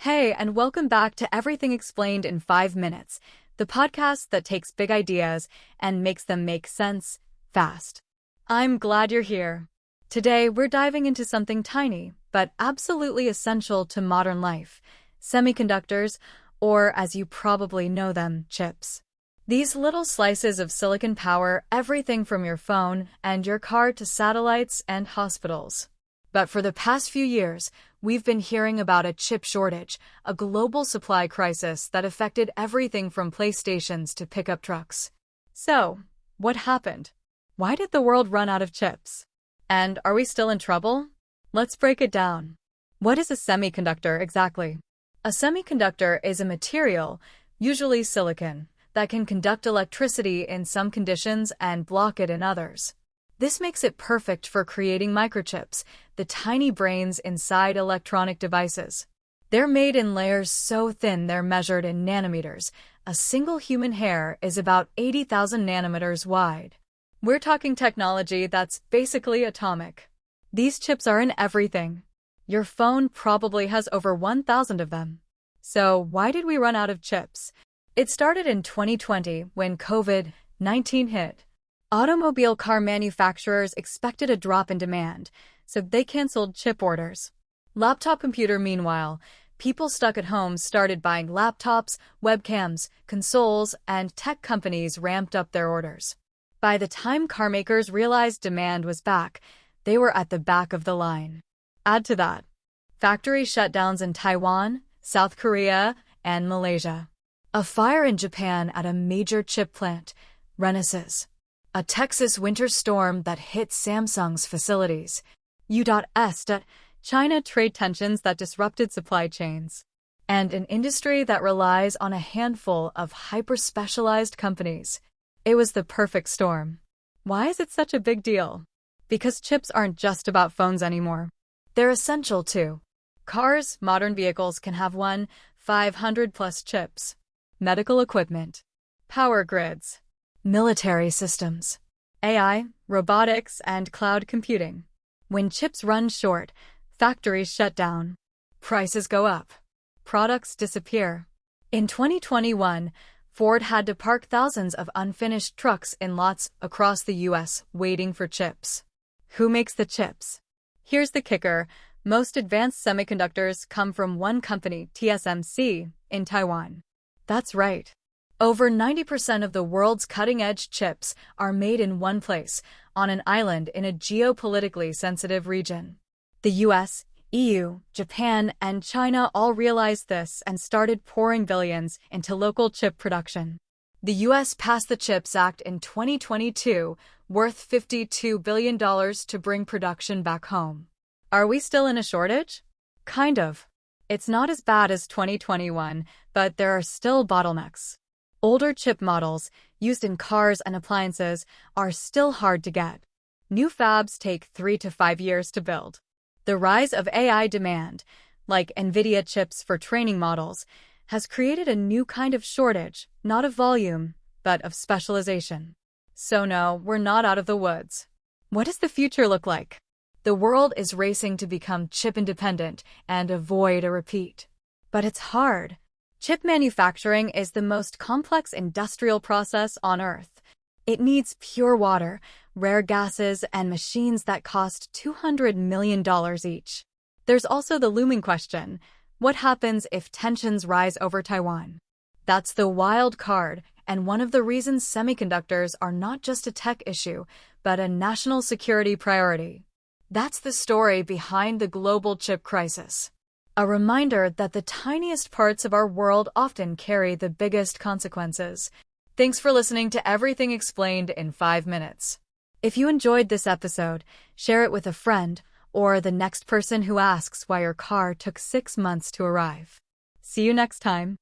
Hey, and welcome back to Everything Explained in 5 Minutes, the podcast that takes big ideas and makes them make sense fast. I'm glad you're here. Today, we're diving into something tiny, but absolutely essential to modern life: semiconductors, or as you probably know them, chips. These little slices of silicon power everything from your phone and your car to satellites and hospitals. But for the past few years, we've been hearing about a chip shortage, a global supply crisis that affected everything from PlayStations to pickup trucks. So, what happened? Why did the world run out of chips? And are we still in trouble? Let's break it down. What is a semiconductor exactly? A semiconductor is a material, usually silicon, that can conduct electricity in some conditions and block it in others. This makes it perfect for creating microchips, the tiny brains inside electronic devices. They're made in layers so thin they're measured in nanometers. A single human hair is about 80,000 nanometers wide. We're talking technology that's basically atomic. These chips are in everything. Your phone probably has over 1,000 of them. So why did we run out of chips? It started in 2020 when COVID-19 hit. Automobile car manufacturers expected a drop in demand, so they canceled chip orders. Laptop computer meanwhile, people stuck at home started buying laptops, webcams, consoles, and tech companies ramped up their orders. By the time car makers realized demand was back, they were at the back of the line. Add to that factory shutdowns in Taiwan, South Korea, and Malaysia. A fire in Japan at a major chip plant, Renesas. A Texas winter storm that hit Samsung's facilities. U.S. China trade tensions that disrupted supply chains. And an industry that relies on a handful of hyper-specialized companies. It was the perfect storm. Why is it such a big deal? Because chips aren't just about phones anymore. They're essential too. Cars, modern vehicles can have 500 plus chips. Medical equipment. Power grids. Military systems, AI, robotics, and cloud computing. When chips run short, factories shut down. Prices go up. Products disappear. In 2021, Ford had to park thousands of unfinished trucks in lots across the U.S. waiting for chips. Who makes the chips? Here's the kicker. Most advanced semiconductors come from one company, TSMC, in Taiwan. That's right. Over 90% of the world's cutting-edge chips are made in one place, on an island in a geopolitically sensitive region. The US, EU, Japan, and China all realized this and started pouring billions into local chip production. The US passed the CHIPS Act in 2022, worth $52 billion to bring production back home. Are we still in a shortage? Kind of. It's not as bad as 2021, but there are still bottlenecks. Older chip models, used in cars and appliances, are still hard to get. New fabs take 3 to 5 years to build. The rise of AI demand, like NVIDIA chips for training models, has created a new kind of shortage, not of volume, but of specialization. So no, we're not out of the woods. What does the future look like? The world is racing to become chip-independent and avoid a repeat. But it's hard. Chip manufacturing is the most complex industrial process on Earth. It needs pure water, rare gases, and machines that cost $200 million each. There's also the looming question: what happens if tensions rise over Taiwan? That's the wild card, and one of the reasons semiconductors are not just a tech issue, but a national security priority. That's the story behind the global chip crisis. A reminder that the tiniest parts of our world often carry the biggest consequences. Thanks for listening to Everything Explained in 5 minutes. If you enjoyed this episode, share it with a friend or the next person who asks why your car took 6 months to arrive. See you next time.